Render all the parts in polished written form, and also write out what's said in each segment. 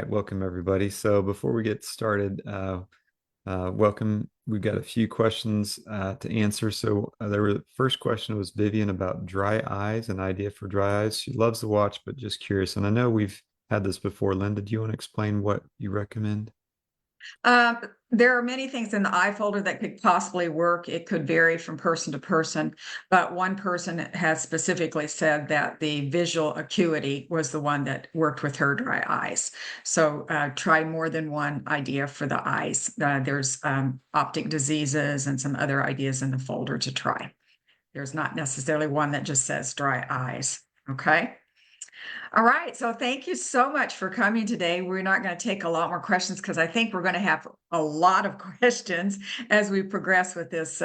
right, welcome everybody. So before we get started, welcome. We've got a few questions to answer. The first question was Vivian about dry eyes, an idea for dry eyes. She loves the watch, but just curious. And I know we've had this before. Linda, do you want to explain what you recommend? Um, there are many things in the eye folder that could possibly work. It could vary from person to person, but one person has specifically said that the visual acuity was the one that worked with her dry eyes. So try more than one idea for the eyes. There's optic diseases and some other ideas in the folder to try. There's not necessarily one that just says dry eyes. Okay. All right. So thank you so much for coming today. We're not going to take a lot more questions because I think we're going to have a lot of questions as we progress with this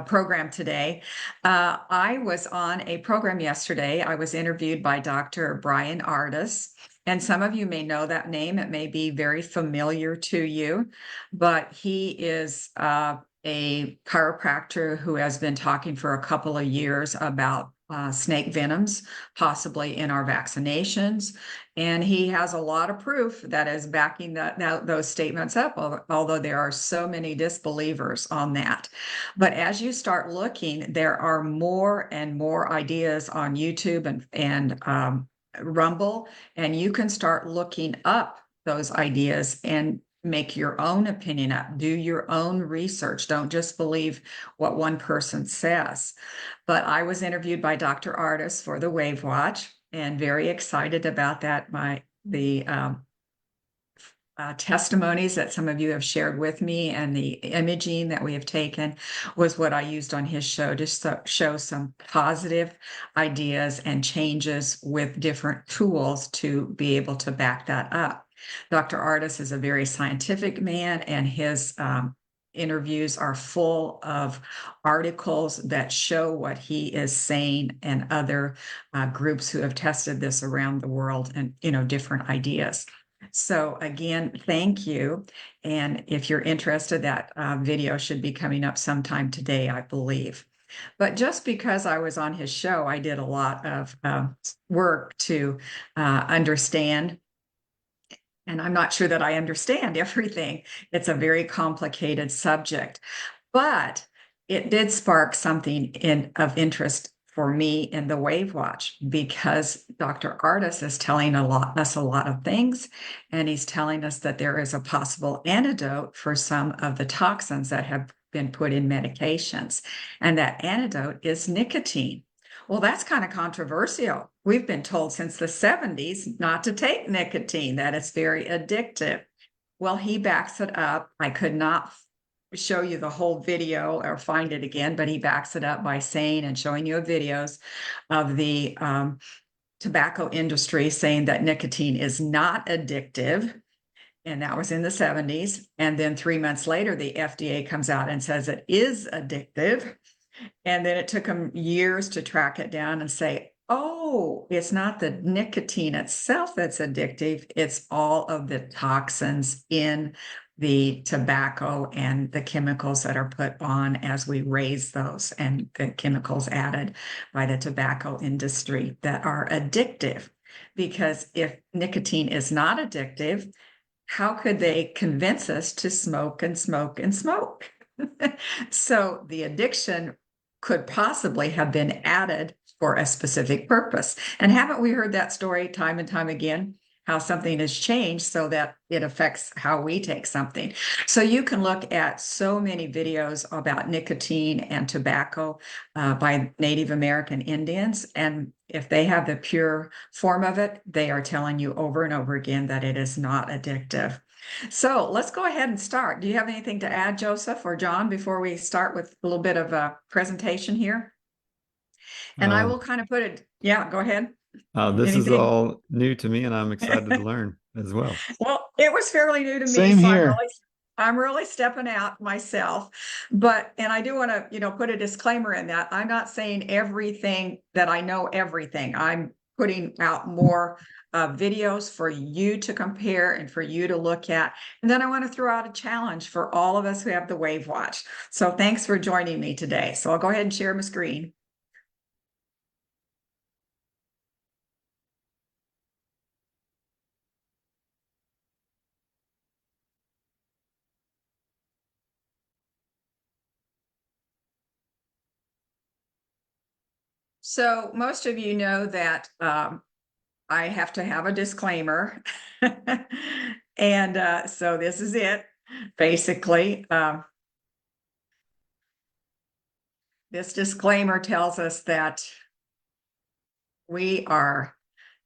program today. I was on a program yesterday. I was interviewed by Dr. Brian Ardis. And some of you may know that name. It may be very familiar to you, but he is a chiropractor who has been talking for a couple of years about snake venoms, possibly in our vaccinations. And he has a lot of proof that is backing those statements up, although there are so many disbelievers on that. But as you start looking, there are more and more ideas on YouTube and Rumble, and you can start looking up those ideas and make your own opinion up, do your own research. Don't just believe what one person says. But I was interviewed by Dr. Ardis for the WAVwatch and very excited about that. The testimonies that some of you have shared with me and the imaging that we have taken was what I used on his show to show some positive ideas and changes with different tools to be able to back that up. Dr. Ardis is a very scientific man, and his interviews are full of articles that show what he is saying and other groups who have tested this around the world and, different ideas. So again, thank you. And if you're interested, that video should be coming up sometime today, I believe. But just because I was on his show, I did a lot of work to understand. And I'm not sure that I understand everything. It's a very complicated subject, but it did spark something of interest for me in the WAVwatch because Dr. Ardis is telling us a lot of things, and he's telling us that there is a possible antidote for some of the toxins that have been put in medications, and that antidote is nicotine. Well, that's kind of controversial. We've been told since the 70s not to take nicotine, that it's very addictive. Well, he backs it up. I could not show you the whole video or find it again, but he backs it up by saying and showing you videos of the tobacco industry saying that nicotine is not addictive. And that was in the 70s. And then 3 months later, the FDA comes out and says it is addictive. And then it took them years to track it down and say, oh, it's not the nicotine itself that's addictive. It's all of the toxins in the tobacco and the chemicals that are put on as we raise those, and the chemicals added by the tobacco industry that are addictive. Because if nicotine is not addictive, how could they convince us to smoke and smoke and smoke? So the addiction could possibly have been added for a specific purpose. And haven't we heard that story time and time again? How something has changed so that it affects how we take something. So you can look at so many videos about nicotine and tobacco by Native American Indians. And if they have the pure form of it, they are telling you over and over again that it is not addictive. So let's go ahead and start. Do you have anything to add, Joseph or John, before we start with a little bit of a presentation here? And I will kind of put it, yeah, go ahead. This is Anything? all new to me, and I'm excited to learn as well. Well, it was fairly new to me, Same so here. I'm really stepping out myself. But and I do want to, put a disclaimer in that I'm not saying everything that I know everything. I'm putting out more videos for you to compare and for you to look at. And then I want to throw out a challenge for all of us who have the WAVwatch. So thanks for joining me today. So I'll go ahead and share my screen. So most of you know that I have to have a disclaimer. And so this is it. Basically, this disclaimer tells us that we are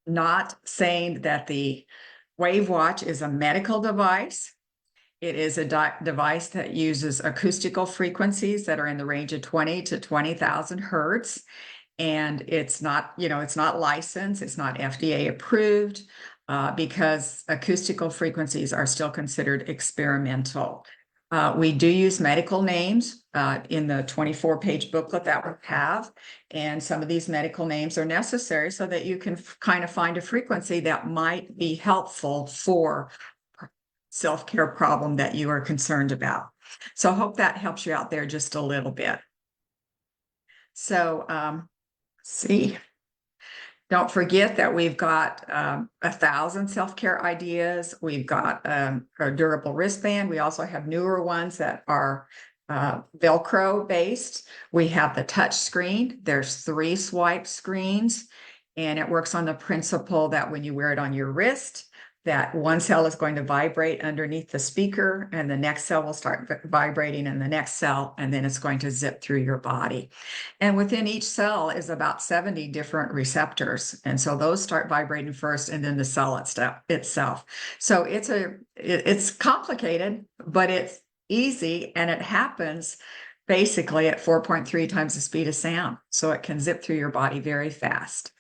not saying that the WAVwatch is a medical device. It is a device that uses acoustical frequencies that are in the range of 20 to 20,000 hertz. And it's not, it's not licensed, it's not FDA approved, because acoustical frequencies are still considered experimental. We do use medical names in the 24-page booklet that we have, and some of these medical names are necessary so that you can kind of find a frequency that might be helpful for self-care problem that you are concerned about. So I hope that helps you out there just a little bit. So see, don't forget that we've got 1,000 self-care ideas. We've got a durable wristband. We also have newer ones that are Velcro based. We have the touch screen. There's 3 swipe screens, and it works on the principle that when you wear it on your wrist, that one cell is going to vibrate underneath the speaker, and the next cell will start vibrating in the next cell, and then it's going to zip through your body. And within each cell is about 70 different receptors. And so those start vibrating first, and then the cell itself. So it's complicated, but it's easy, and it happens basically at 4.3 times the speed of sound. So it can zip through your body very fast.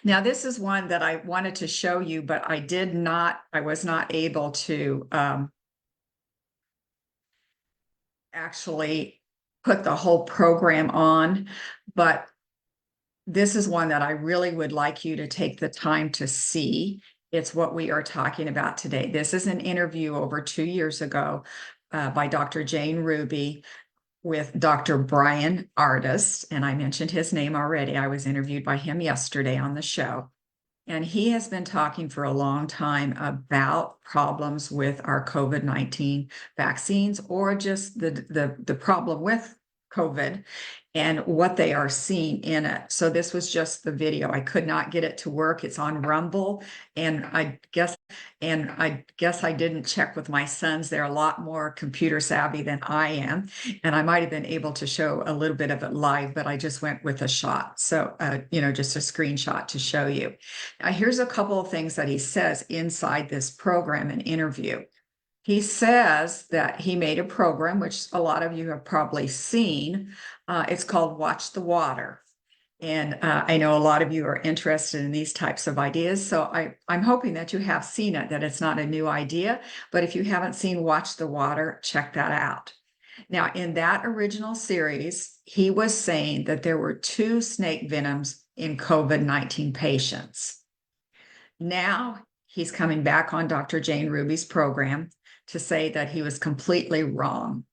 Now, this is one that I wanted to show you, but I was not able to actually put the whole program on, but this is one that I really would like you to take the time to see. It's what we are talking about today. This is an interview over 2 years ago by Dr. Jane Ruby with Dr. Brian Ardis, and I mentioned his name already. I was interviewed by him yesterday on the show. And he has been talking for a long time about problems with our COVID-19 vaccines, or just the problem with COVID and what they are seeing in it. So this was just the video. I could not get it to work. It's on Rumble, and I guess I didn't check with my sons. They're a lot more computer savvy than I am, and I might have been able to show a little bit of it live, but I just went with a shot. So just a screenshot to show you. Now, here's a couple of things that he says inside this program and interview. He says that he made a program, which a lot of you have probably seen. It's called Watch the Water. And I know a lot of you are interested in these types of ideas. So I'm hoping that you have seen it, that it's not a new idea. But if you haven't seen Watch the Water, check that out. Now, in that original series, he was saying that there were 2 snake venoms in COVID-19 patients. Now he's coming back on Dr. Jane Ruby's program to say that he was completely wrong.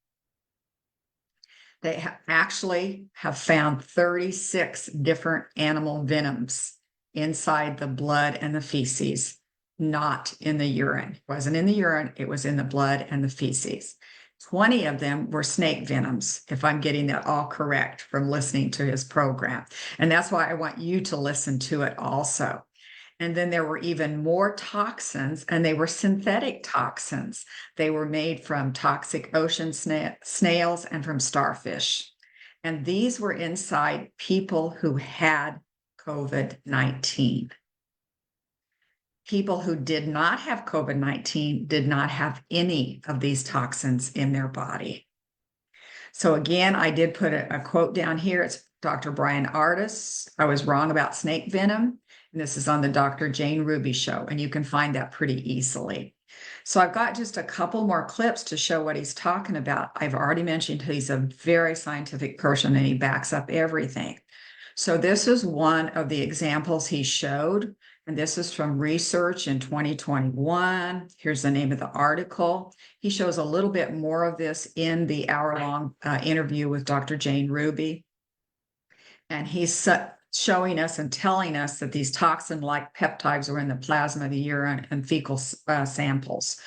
They actually have found 36 different animal venoms inside the blood and the feces, not in the urine. It wasn't in the urine, it was in the blood and the feces. 20 of them were snake venoms, if I'm getting that all correct from listening to his program. And that's why I want you to listen to it also. And then there were even more toxins, and they were synthetic toxins. They were made from toxic ocean snails and from starfish. And these were inside people who had COVID-19. People who did not have COVID-19 did not have any of these toxins in their body. So again, I did put a quote down here. It's Dr. Brian Ardis. I was wrong about snake venom. And this is on the Dr. Jane Ruby show, and you can find that pretty easily. So I've got just a couple more clips to show what he's talking about. I've already mentioned he's a very scientific person, and he backs up everything. So this is one of the examples he showed, and this is from research in 2021. Here's the name of the article. He shows a little bit more of this in the hour-long interview with Dr. Jane Ruby. And he's showing us and telling us that these toxin-like peptides were in the plasma, the urine, and fecal samples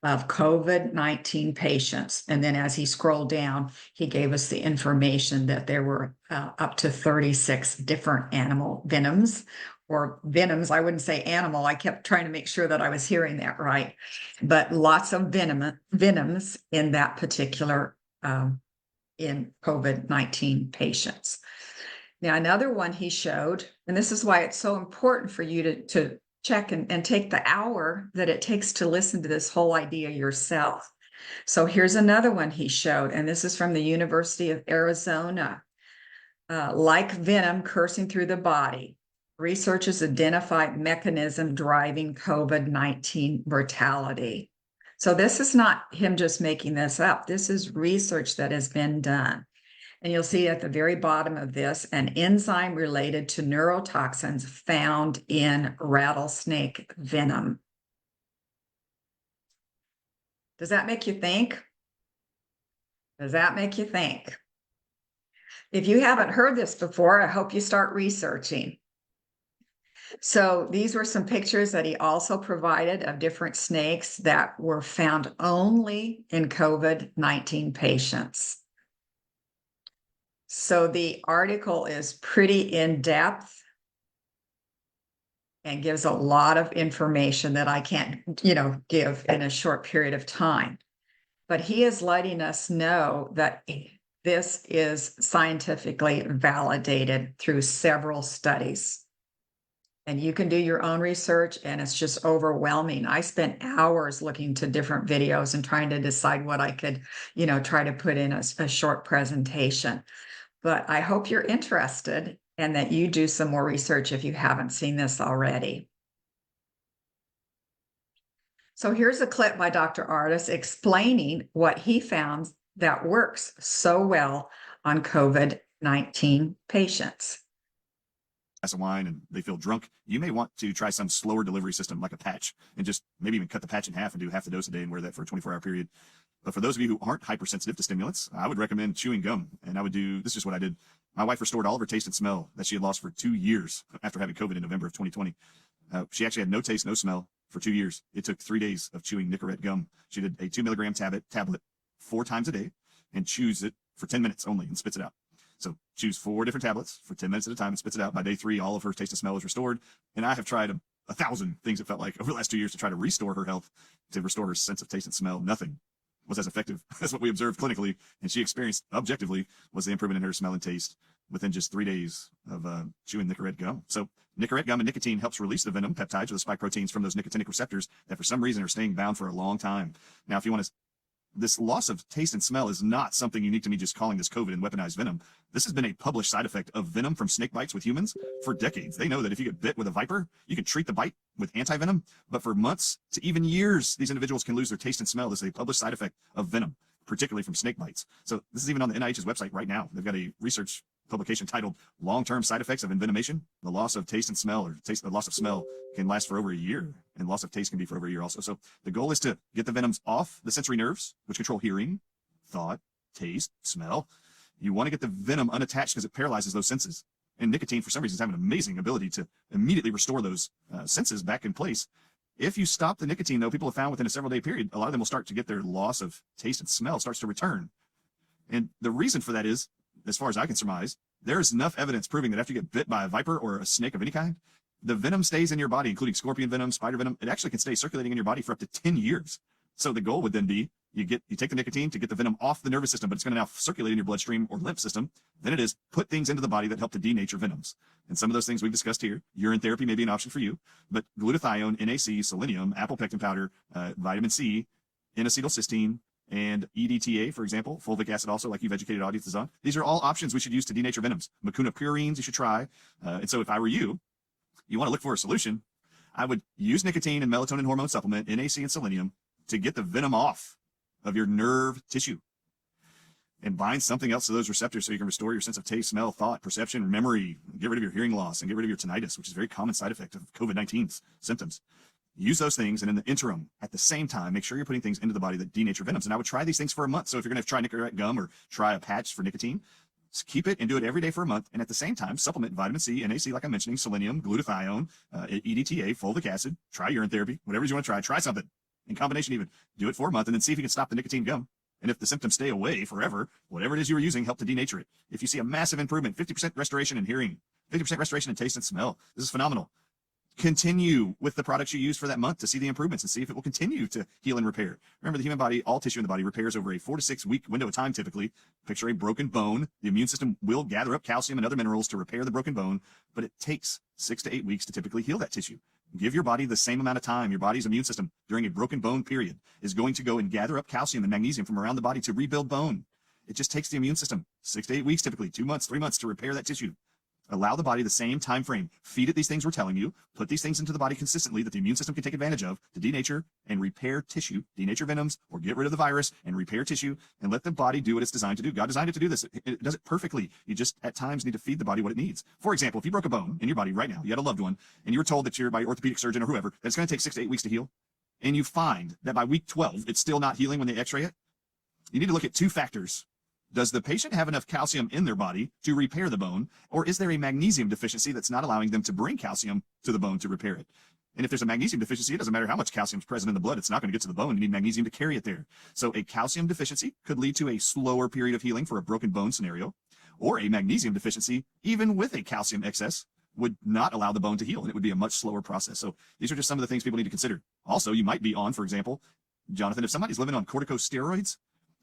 of COVID-19 patients. And then as he scrolled down, he gave us the information that there were up to 36 different animal venoms or venoms. I wouldn't say animal. I kept trying to make sure that I was hearing that right. But lots of venoms in that particular in COVID-19 patients. Now, another one he showed, and this is why it's so important for you to check and take the hour that it takes to listen to this whole idea yourself. So here's another one he showed, and this is from the University of Arizona. Like venom coursing through the body, researchers identify mechanism driving COVID-19 mortality. So this is not him just making this up. This is research that has been done. And you'll see at the very bottom of this, an enzyme related to neurotoxins found in rattlesnake venom. Does that make you think? Does that make you think? If you haven't heard this before, I hope you start researching. So these were some pictures that he also provided of different snakes that were found only in COVID-19 patients. So the article is pretty in-depth and gives a lot of information that I can't, give in a short period of time. But he is letting us know that this is scientifically validated through several studies. And you can do your own research, and it's just overwhelming. I spent hours looking to different videos and trying to decide what I could, try to put in a short presentation. But I hope you're interested and that you do some more research if you haven't seen this already. So here's a clip by Dr. Ardis explaining what he found that works so well on COVID-19 patients. Glass of wine and they feel drunk, you may want to try some slower delivery system like a patch and just maybe even cut the patch in half and do half the dose a day and wear that for a 24-hour period. But for those of you who aren't hypersensitive to stimulants, I would recommend chewing gum. And I would do, this is what I did. My wife restored all of her taste and smell that she had lost for 2 years after having COVID in November of 2020. She actually had no taste, no smell for 2 years. It took 3 days of chewing Nicorette gum. She did a 2 milligram tablet 4 times a day and chews it for 10 minutes only and spits it out. So choose 4 different tablets for 10 minutes at a time and spits it out. By day 3, all of her taste and smell was restored. And I have tried 1,000 things, it felt like, over the last 2 years to try to restore her health, to restore her sense of taste and smell. Nothing was as effective as what we observed clinically. And she experienced objectively was the improvement in her smell and taste within just 3 days of chewing Nicorette gum. So Nicorette gum and nicotine helps release the venom peptides or the spike proteins from those nicotinic receptors that for some reason are staying bound for a long time. Now, if you want to, this loss of taste and smell is not something unique to me just calling this COVID and weaponized venom. This has been a published side effect of venom from snake bites with humans for decades. They know that if you get bit with a viper, you can treat the bite with anti-venom, but for months to even years, these individuals can lose their taste and smell. This is a published side effect of venom, particularly from snake bites. So this is even on the NIH's website right now. They've got a research publication titled Long-Term Side Effects of Envenomation. The loss of taste and smell, or the loss of smell can last for over a year, and loss of taste can be for over a year also. So the goal is to get the venoms off the sensory nerves, which control hearing, thought, taste, smell. You want to get the venom unattached because it paralyzes those senses. And nicotine, for some reason, has an amazing ability to immediately restore those senses back in place. If you stop the nicotine, though, people have found within a several-day period, a lot of them will start to get their loss of taste and smell starts to return. And the reason for that is, as far as I can surmise, there's enough evidence proving that after you get bit by a viper or a snake of any kind, the venom stays in your body, including scorpion venom, spider venom. It actually can stay circulating in your body for up to 10 years. So the goal would then be you take the nicotine to get the venom off the nervous system, but it's going to now circulate in your bloodstream or lymph system. Then it is put things into the body that help to denature venoms. And some of those things we've discussed here. Urine therapy may be an option for you, but glutathione, NAC, selenium, apple pectin powder, vitamin C, N-acetylcysteine, and EDTA, for example, fulvic acid also, like you've educated audiences on. These are all options we should use to denature venoms. Mucuna purines you should try. And so if I were you, you want to look for a solution, I would use nicotine and melatonin hormone supplement, NAC and selenium, to get the venom off of your nerve tissue and bind something else to those receptors so you can restore your sense of taste, smell, thought, perception, memory, get rid of your hearing loss, and get rid of your tinnitus, which is a very common side effect of COVID-19's symptoms. Use those things, and in the interim, at the same time, make sure you're putting things into the body that denature venoms. And I would try these things for a month. So if you're going to try Nicorette gum or try a patch for nicotine, keep it and do it every day for a month. And at the same time, supplement vitamin C, NAC, like I'm mentioning, selenium, glutathione, EDTA, fulvic acid, try urine therapy, whatever you want to try something in combination even. Do it for a month and then see if you can stop the nicotine gum. And if the symptoms stay away forever, whatever it is you were using, help to denature it. If you see a massive improvement, 50% restoration in hearing, 50% restoration in taste and smell, this is phenomenal. Continue with the products you use for that month to see the improvements and see if it will continue to heal and repair. Remember, the human body, all tissue in the body repairs over a 4 to 6 week window of time typically. Picture a broken bone. The immune system will gather up calcium and other minerals to repair the broken bone, but it takes 6 to 8 weeks to typically heal that tissue. Give your body the same amount of time. Your body's immune system during a broken bone period is going to go and gather up calcium and magnesium from around the body to rebuild bone. It just takes the immune system 6 to 8 weeks, typically 2 months, 3 months to repair that tissue. Allow the body the same time frame. Feed it these things we're telling you. Put these things into the body consistently that the immune system can take advantage of to denature and repair tissue, denature venoms, or get rid of the virus and repair tissue, and let the body do what it's designed to do. God designed it to do this. It does it perfectly. You just at times need to feed the body what it needs. For example, if you broke a bone in your body right now, you had a loved one, and you were told that by your orthopedic surgeon or whoever, that it's going to take 6 to 8 weeks to heal, and you find that by week 12, it's still not healing when they x-ray it, you need to look at 2 factors. Does the patient have enough calcium in their body to repair the bone, or is there a magnesium deficiency that's not allowing them to bring calcium to the bone to repair it? And if there's a magnesium deficiency, it doesn't matter how much calcium is present in the blood, it's not going to get to the bone. You need magnesium to carry it there. So a calcium deficiency could lead to a slower period of healing for a broken bone scenario, or a magnesium deficiency, even with a calcium excess, would not allow the bone to heal, and it would be a much slower process. So these are just some of the things people need to consider. Also, you might be on, for example, Jonathan, if somebody's living on corticosteroids,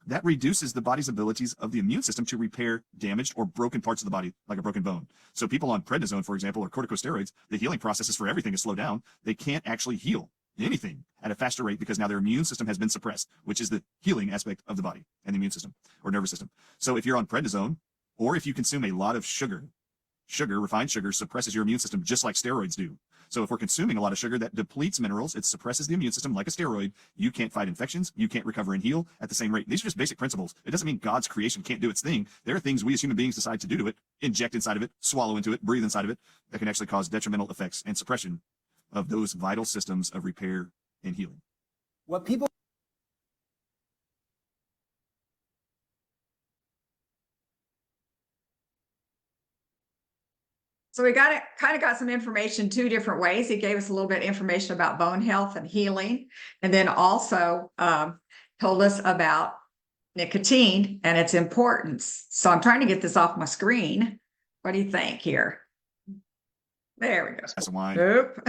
that reduces the body's abilities of the immune system to repair damaged or broken parts of the body, like a broken bone. So people on prednisone, for example, or corticosteroids, the healing processes for everything is slowed down. They can't actually heal anything at a faster rate because now their immune system has been suppressed, which is the healing aspect of the body and the immune system or nervous system. So if you're on prednisone, or if you consume a lot of sugar, refined sugar suppresses your immune system just like steroids do. So if we're consuming a lot of sugar, that depletes minerals, it suppresses the immune system like a steroid. You can't fight infections, you can't recover and heal at the same rate. These are just basic principles. It doesn't mean God's creation can't do its thing. There are things we as human beings decide to do to it, inject inside of it, swallow into it, breathe inside of it, that can actually cause detrimental effects and suppression of those vital systems of repair and healing. What people So we kind of got some information 2 different ways. He gave us a little bit of information about bone health and healing, and then also told us about nicotine and its importance. So I'm trying to get this off my screen. What do you think here? There we go. Glass of wine. Oop.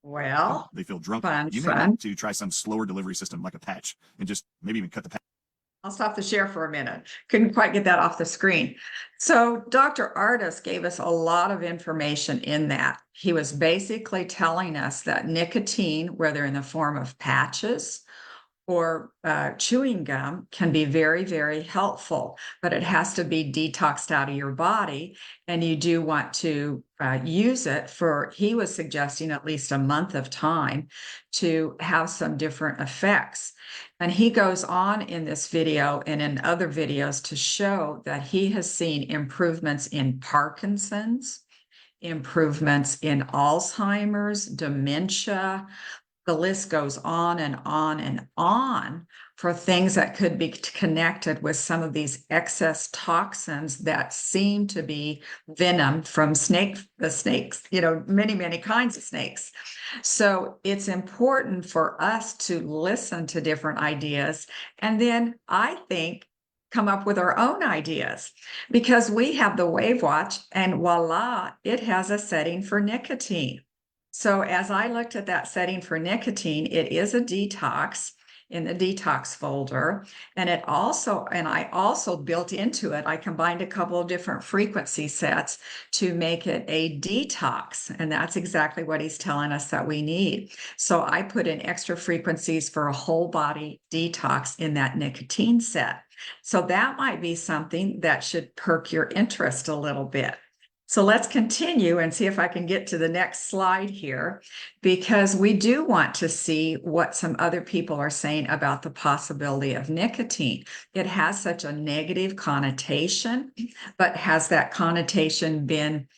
Well, They feel drunk. fun, You may fun. want to try some slower delivery system like a patch and just maybe even cut the patch. I'll stop the share for a minute. Couldn't quite get that off the screen. So Dr. Ardis gave us a lot of information in that. He was basically telling us that nicotine, whether in the form of patches or chewing gum, can be very, very helpful, but it has to be detoxed out of your body. And you do want to use it for, he was suggesting at least a month of time to have some different effects. And he goes on in this video and in other videos to show that he has seen improvements in Parkinson's, improvements in Alzheimer's, dementia. The list goes on and on and on for things that could be connected with some of these excess toxins that seem to be venom from the snakes, many, many kinds of snakes. So it's important for us to listen to different ideas. And then I think come up with our own ideas, because we have the WAVwatch and voila, it has a setting for nicotine. So as I looked at that setting for nicotine, it is a detox in the detox folder. And I also built into it, I combined a couple of different frequency sets to make it a detox. And that's exactly what he's telling us that we need. So I put in extra frequencies for a whole body detox in that nicotine set. So that might be something that should perk your interest a little bit. So let's continue and see if I can get to the next slide here, because we do want to see what some other people are saying about the possibility of nicotine. It has such a negative connotation, but has that connotation been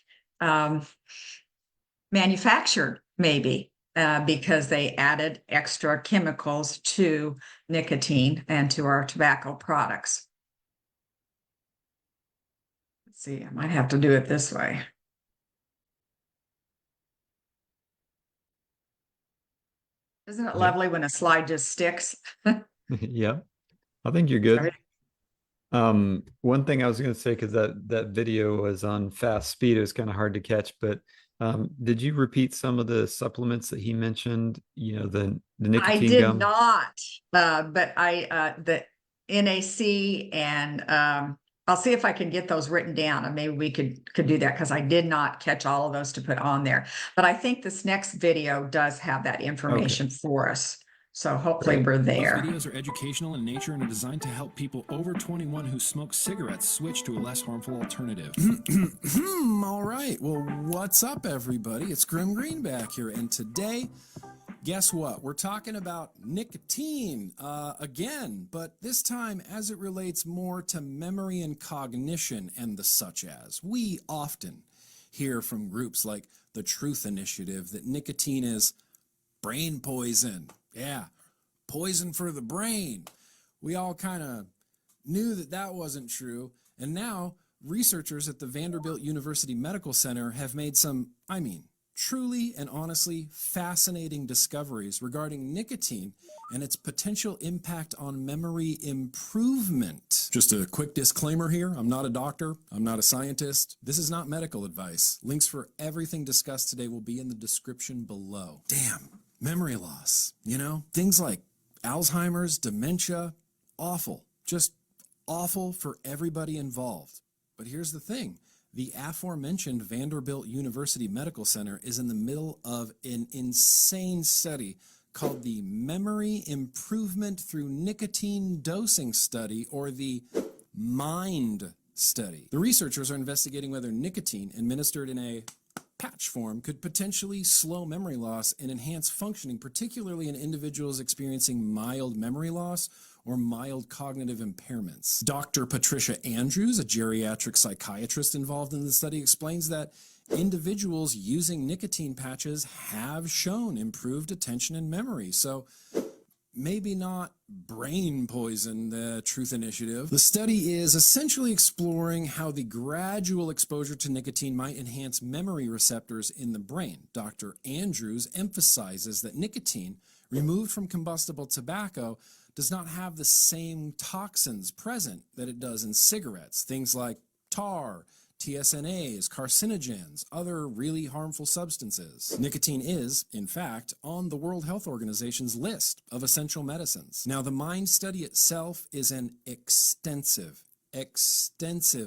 manufactured? Maybe. because they added extra chemicals to nicotine and to our tobacco products. Let's see, I might have to do it this way. Isn't it lovely when a slide just sticks? Yeah, I think you're good. One thing I was going to say, because that video was on fast speed, it was kind of hard to catch, but did you repeat some of the supplements that he mentioned? You know, the I nicotine did gum? not, but the NAC and I'll see if I can get those written down, and maybe we could do that, because I did not catch all of those to put on there. But I think this next video does have that information for us. So hopefully Great. we're Those there. videos are educational in nature and are designed to help people over 21 who smoke cigarettes switch to a less harmful alternative. All right. Well, what's up, everybody? It's Grim Greenback here, and today, guess what? We're talking about nicotine again, but this time as it relates more to memory and cognition and the such as. We often hear from groups like the Truth Initiative that nicotine is brain poison. Yeah, poison for the brain. We all kind of knew that that wasn't true, and now researchers at the Vanderbilt University Medical Center have made some, truly and honestly fascinating discoveries regarding nicotine and its potential impact on memory improvement. Just a quick disclaimer here, I'm not a doctor, I'm not a scientist. This is not medical advice. Links for everything discussed today will be in the description below. Damn, memory loss, you know? Things like Alzheimer's, dementia, awful. Just awful for everybody involved. But here's the thing. The aforementioned Vanderbilt University Medical Center is in the middle of an insane study called the Memory Improvement Through Nicotine Dosing Study, or the MIND study. The researchers are investigating whether nicotine administered in a patch form could potentially slow memory loss and enhance functioning, particularly in individuals experiencing mild memory loss or mild cognitive impairments. Dr. Patricia Andrews, a geriatric psychiatrist involved in the study, explains that individuals using nicotine patches have shown improved attention and memory. So maybe not brain poison, the Truth Initiative. The study is essentially exploring how the gradual exposure to nicotine might enhance memory receptors in the brain. Dr. Andrews emphasizes that nicotine, removed from combustible tobacco, does not have the same toxins present that it does in cigarettes. Things like tar, TSNAs, carcinogens, other really harmful substances. Nicotine is, in fact, on the World Health Organization's list of essential medicines. Now, the MIND study itself is an extensive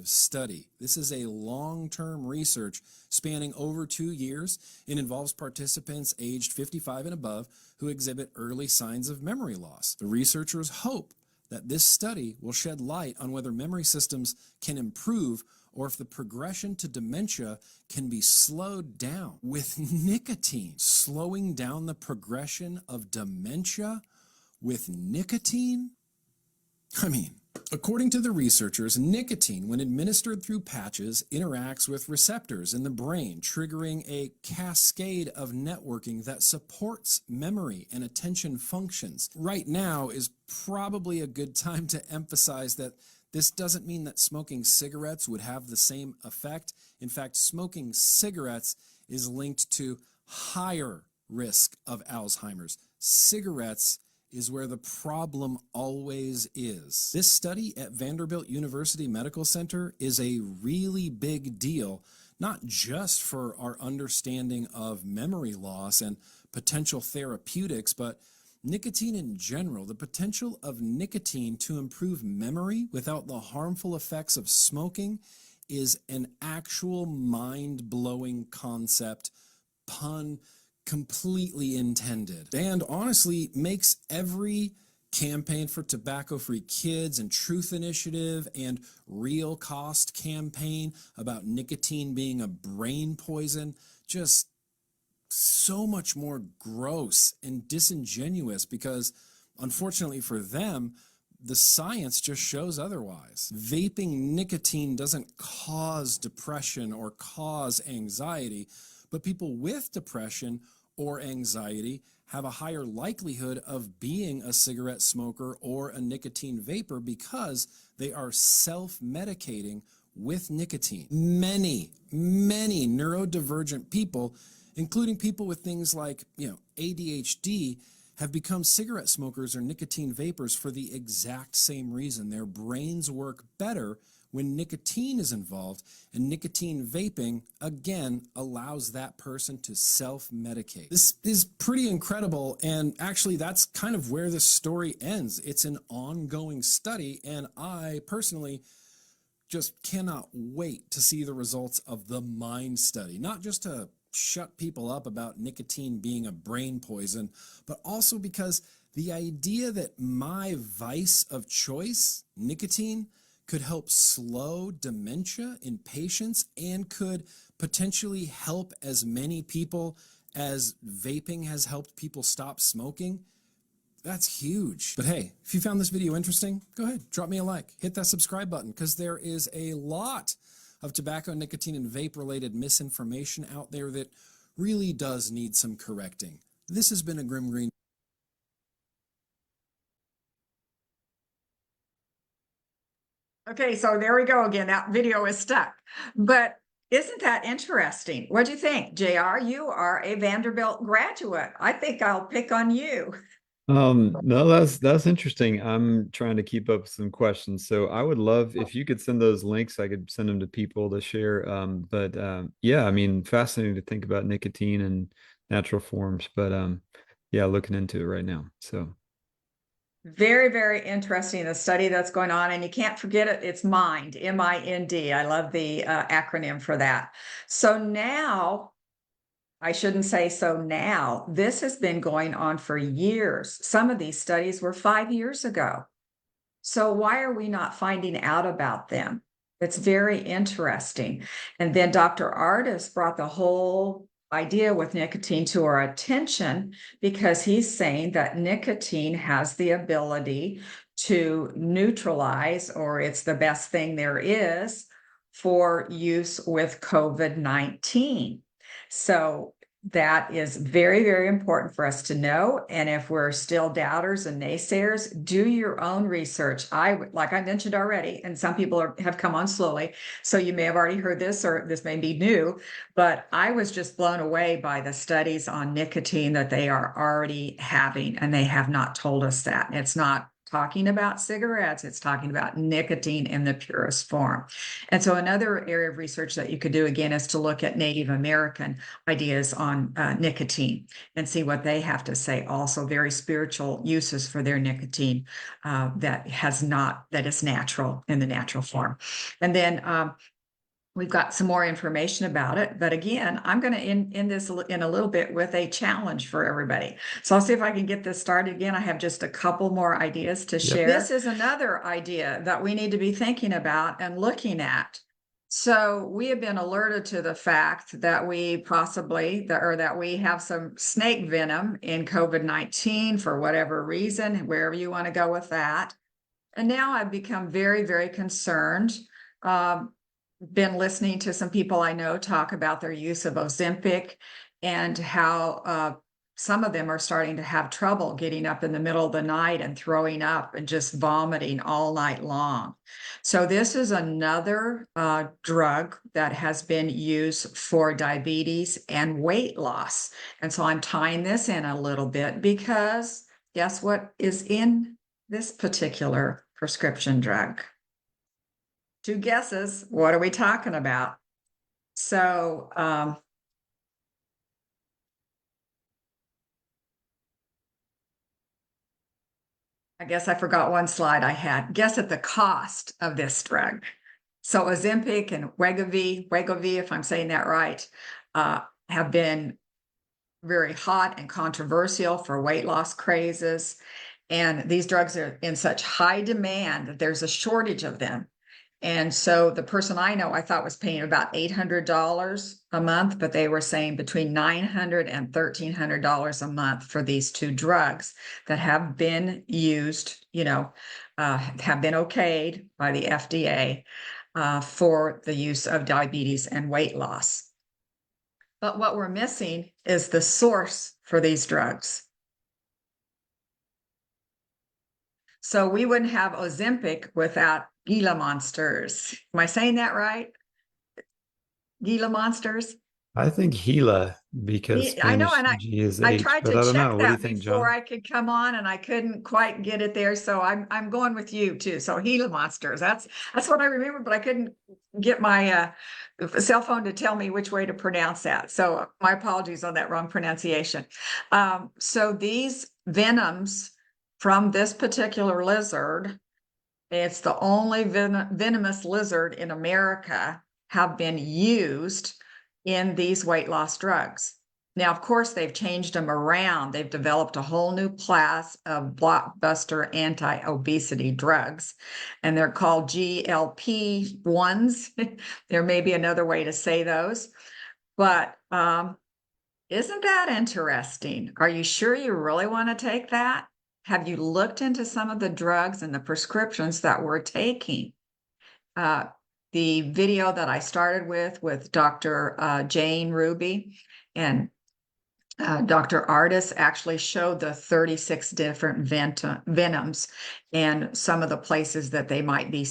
study. This is a long-term research spanning over 2 years. It involves participants aged 55 and above who exhibit early signs of memory loss. The researchers hope that this study will shed light on whether memory systems can improve or if the progression to dementia can be slowed down with nicotine. Slowing down the progression of dementia with nicotine? According to the researchers, nicotine, when administered through patches, interacts with receptors in the brain, triggering a cascade of networking that supports memory and attention functions. Right now is probably a good time to emphasize that this doesn't mean that smoking cigarettes would have the same effect. In fact, smoking cigarettes is linked to higher risk of Alzheimer's. Cigarettes is where the problem always is. This study at Vanderbilt University Medical Center is a really big deal, not just for our understanding of memory loss and potential therapeutics, but nicotine in general. The potential of nicotine to improve memory without the harmful effects of smoking is an actual mind-blowing concept, pun completely intended, and honestly makes every campaign for tobacco-free kids and Truth Initiative and Real Cost campaign about nicotine being a brain poison just so much more gross and disingenuous, because unfortunately for them, the science just shows otherwise. Vaping nicotine doesn't cause depression or cause anxiety, but people with depression or anxiety have a higher likelihood of being a cigarette smoker or a nicotine vapor because they are self-medicating with nicotine. Many neurodivergent people, including people with things like, ADHD, have become cigarette smokers or nicotine vapors for the exact same reason. Their brains work better when nicotine is involved, and nicotine vaping, again, allows that person to self-medicate. This is pretty incredible, and actually that's kind of where this story ends. It's an ongoing study, and I personally just cannot wait to see the results of the MIND study, not just to shut people up about nicotine being a brain poison, but also because the idea that my vice of choice, nicotine, could help slow dementia in patients and could potentially help as many people as vaping has helped people stop smoking, that's huge. But hey, if you found this video interesting, go ahead, drop me a like, hit that subscribe button, because there is a lot of tobacco, nicotine, and vape-related misinformation out there that really does need some correcting. This has been a Grim Green. Okay, so there we go again. That video is stuck. But isn't that interesting? What do you think, JR? You are a Vanderbilt graduate. I think I'll pick on you. No, that's interesting. I'm trying to keep up with some questions. So I would love if you could send those links, I could send them to people to share. But yeah, I mean, fascinating to think about nicotine and natural forms. But yeah, looking into it right now. So Very, very interesting, the study that's going on. And you can't forget it. It's MIND, M-I-N-D. I love the acronym for that. So now, I shouldn't say so now. This has been going on for years. Some of these studies were 5 years ago. So why are we not finding out about them? It's very interesting. And then Dr. Ardis brought the whole idea with nicotine to our attention because he's saying that nicotine has the ability to neutralize, or it's the best thing there is for use with COVID-19. So that is very, very important for us to know. And if we're still doubters and naysayers, do your own research. Like I mentioned already, and some people have come on slowly, so you may have already heard this, or this may be new, but I was just blown away by the studies on nicotine that they are already having, and they have not told us that. It's not talking about cigarettes, it's talking about nicotine in the purest form. And so another area of research that you could do again is to look at Native American ideas on nicotine and see what they have to say. Also very spiritual uses for their nicotine that is natural in the natural form. And then we've got some more information about it. But again, I'm going to end this in a little bit with a challenge for everybody. So I'll see if I can get this started again. I have just a couple more ideas to share. This is another idea that we need to be thinking about and looking at. So we have been alerted to the fact that we that we have some snake venom in COVID-19 for whatever reason, wherever you want to go with that. And now I've become very, very concerned. Been listening to some people I know talk about their use of Ozempic and how some of them are starting to have trouble getting up in the middle of the night and throwing up and just vomiting all night long. So this is another drug that has been used for diabetes and weight loss. And so I'm tying this in a little bit because guess what is in this particular prescription drug? 2 guesses. What are we talking about? So I guess I forgot one slide I had. Guess at the cost of this drug. So Ozempic and Wegovy, if I'm saying that right, have been very hot and controversial for weight loss crazes. And these drugs are in such high demand that there's a shortage of them. And so the person I know, I thought was paying about $800 a month, but they were saying between $900 and $1,300 a month for these 2 drugs that have been used, have been okayed by the FDA for the use of diabetes and weight loss. But what we're missing is the source for these drugs. So we wouldn't have Ozempic without Gila monsters. Am I saying that right? Gila monsters? I think Gila because I know, Spanish and G is I H, tried but to I don't check know. What do you that think, before John? I could come on, and I couldn't quite get it there. So I'm going with you too. So Gila monsters. That's what I remember, but I couldn't get my cell phone to tell me which way to pronounce that. So my apologies on that wrong pronunciation. So these venoms from this particular lizard, it's the only venomous lizard in America, have been used in these weight loss drugs. Now, of course, they've changed them around. They've developed a whole new class of blockbuster anti-obesity drugs, and they're called GLP-1s. There may be another way to say those, but isn't that interesting? Are you sure you really want to take that? Have you looked into some of the drugs and the prescriptions that we're taking? The video that I started with Dr. Jane Ruby and Dr. Ardis actually showed the 36 different venoms and some of the places that they might be,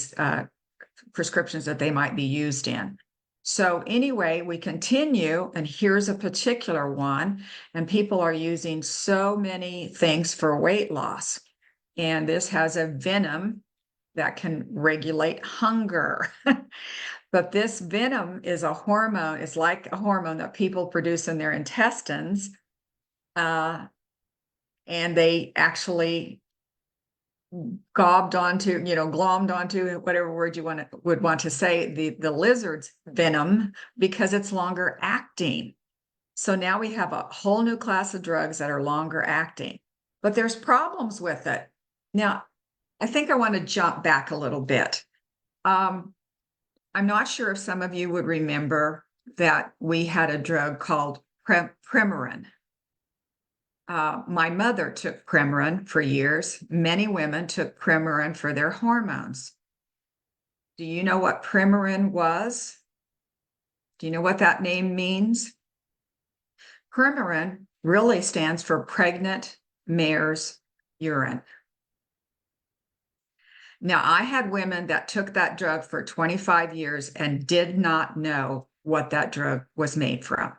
prescriptions that they might be used in. So anyway, we continue, and here's a particular one, and people are using so many things for weight loss. And this has a venom that can regulate hunger. But this venom is a hormone, it's like a hormone that people produce in their intestines. And they actually glommed onto whatever word you would want to say, the lizard's venom, because it's longer acting. So now we have a whole new class of drugs that are longer acting, but there's problems with it. Now, I think I want to jump back a little bit. I'm not sure if some of you would remember that we had a drug called Premarin. My mother took Premarin for years. Many women took Premarin for their hormones. Do you know what Premarin was? Do you know what that name means? Premarin really stands for pregnant mare's urine. Now, I had women that took that drug for 25 years and did not know what that drug was made from.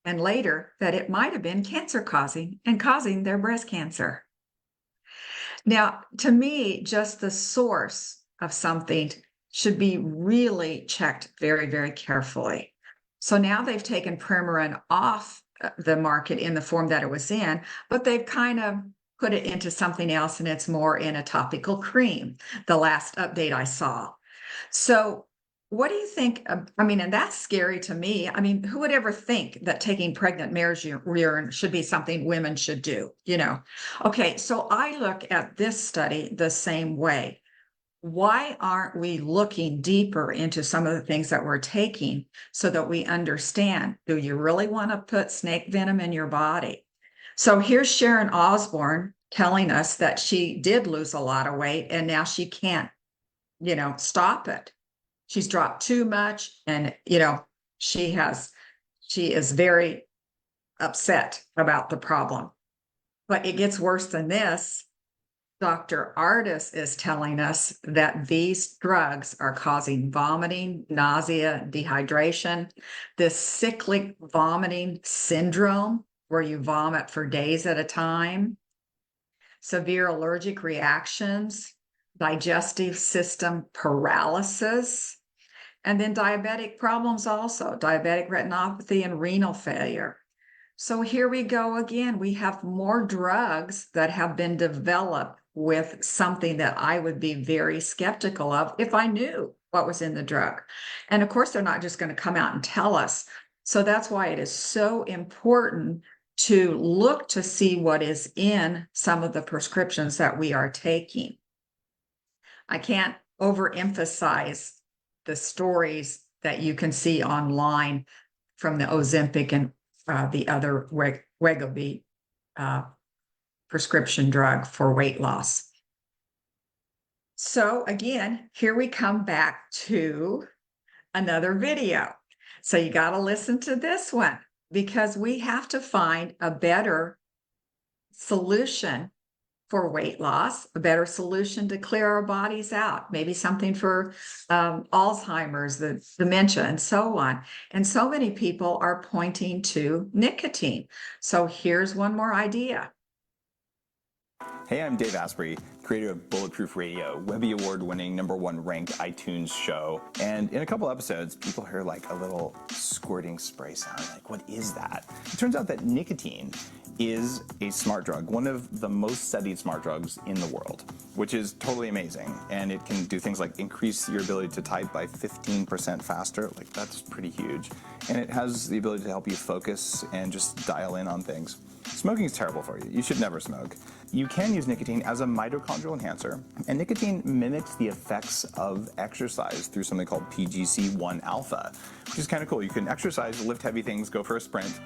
And later, that it might have been cancer causing their breast cancer. Now, to me, just the source of something should be really checked very, very carefully. So now they've taken Premarin off the market in the form that it was in, but they've kind of put it into something else, and it's more in a topical cream, the last update I saw. So what do you think? I mean, and that's scary to me. I mean, who would ever think that taking pregnant mare's urine should be something women should do, you know? Okay, so I look at this study the same way. Why aren't we looking deeper into some of the things that we're taking so that we understand, do you really want to put snake venom in your body? So here's Sharon Osbourne telling us that she did lose a lot of weight and now she can't, stop it. She's dropped too much, and, she is very upset about the problem. But it gets worse than this. Dr. Ardis is telling us that these drugs are causing vomiting, nausea, dehydration, this cyclic vomiting syndrome where you vomit for days at a time, severe allergic reactions, digestive system paralysis, and then diabetic problems also, diabetic retinopathy and renal failure. So here we go again. We have more drugs that have been developed with something that I would be very skeptical of if I knew what was in the drug. And of course, they're not just going to come out and tell us. So that's why it is so important to look to see what is in some of the prescriptions that we are taking. I can't overemphasize the stories that you can see online from the Ozempic and the other Wegovy prescription drug for weight loss. So again, here we come back to another video. So you got to listen to this one, because we have to find a better solution for weight loss, a better solution to clear our bodies out, maybe something for Alzheimer's, the dementia, and so on. And so many people are pointing to nicotine. So here's one more idea. Hey, I'm Dave Asprey, creator of Bulletproof Radio, Webby Award-winning #1 ranked iTunes show. And in a couple episodes, people hear like a little squirting spray sound. Like, what is that? It turns out that nicotine is a smart drug, one of the most studied smart drugs in the world, which is totally amazing. And it can do things like increase your ability to type by 15% faster. Like, that's pretty huge. And it has the ability to help you focus and just dial in on things. Smoking is terrible for you. You should never smoke. You can use nicotine as a mitochondrial enhancer, and nicotine mimics the effects of exercise through something called PGC1 alpha, which is kind of cool. You can exercise, lift heavy things, go for a sprint,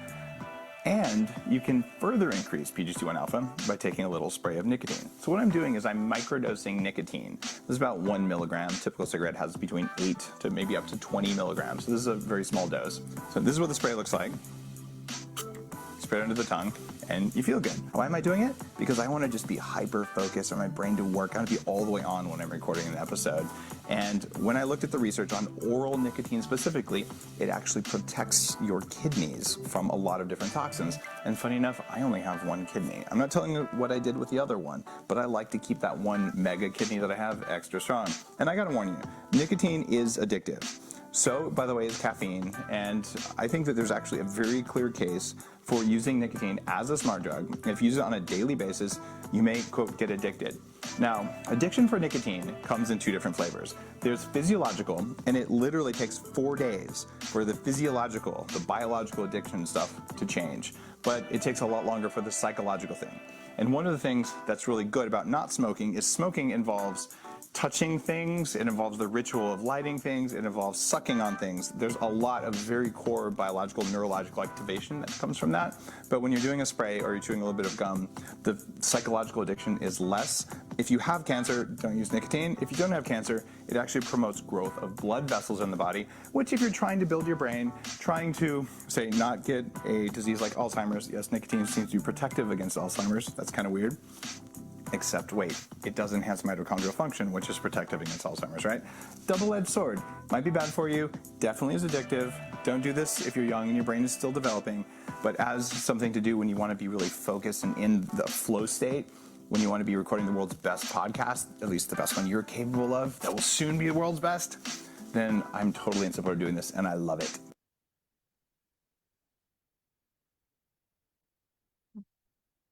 and you can further increase PGC1 alpha by taking a little spray of nicotine. So what I'm doing is I'm microdosing nicotine. This is about 1 milligram. Typical cigarette has between 8 to maybe up to 20 milligrams. So this is a very small dose. So this is what the spray looks like. Spray it under the tongue, and you feel good. Why am I doing it? Because I want to just be hyper-focused on my brain to work. I want to be all the way on when I'm recording an episode. And when I looked at the research on oral nicotine specifically, it actually protects your kidneys from a lot of different toxins. And funny enough, I only have one kidney. I'm not telling you what I did with the other one, but I like to keep that one mega kidney that I have extra strong. And I gotta warn you, nicotine is addictive. So, by the way, is caffeine, and I think that there's actually a very clear case for using nicotine as a smart drug. If you use it on a daily basis, you may, quote, get addicted. Now, addiction for nicotine comes in 2 different flavors. There's physiological, and it literally takes 4 days for the physiological, the biological addiction stuff to change, but it takes a lot longer for the psychological thing. And one of the things that's really good about not smoking is smoking involves touching things, it involves the ritual of lighting things, it involves sucking on things. There's a lot of very core biological, neurological activation that comes from that. But when you're doing a spray or you're chewing a little bit of gum, the psychological addiction is less. If you have cancer, don't use nicotine. If you don't have cancer, it actually promotes growth of blood vessels in the body, which if you're trying to build your brain, trying to, say, not get a disease like Alzheimer's, yes, nicotine seems to be protective against Alzheimer's. That's kind of weird. Except wait, it does enhance mitochondrial function, which is protective against Alzheimer's, right? Double-edged sword. Might be bad for you, definitely is addictive. Don't do this if you're young and your brain is still developing, but as something to do when you want to be really focused and in the flow state, when you want to be recording the world's best podcast, at least the best one you're capable of, that will soon be the world's best, then I'm totally in support of doing this, and I love it.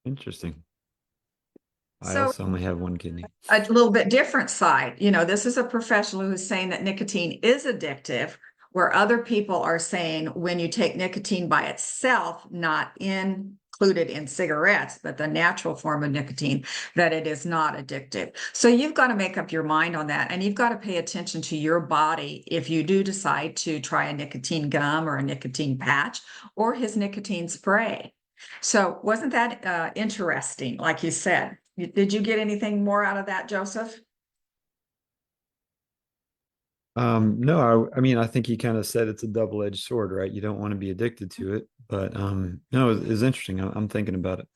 Interesting. I So also only have one kidney. a little bit different side. You know, this is a professional who's saying that nicotine is addictive, where other people are saying when you take nicotine by itself, not included in cigarettes, but the natural form of nicotine, that it is not addictive. So you've got to make up your mind on that, and you've got to pay attention to your body if you do decide to try a nicotine gum or a nicotine patch or his nicotine spray. So wasn't that interesting, like you said? Did you get anything more out of that, Joseph? No, I mean, I think he kind of said it's a double-edged sword, right? You don't want to be addicted to it, but no, it's interesting. I'm thinking about it.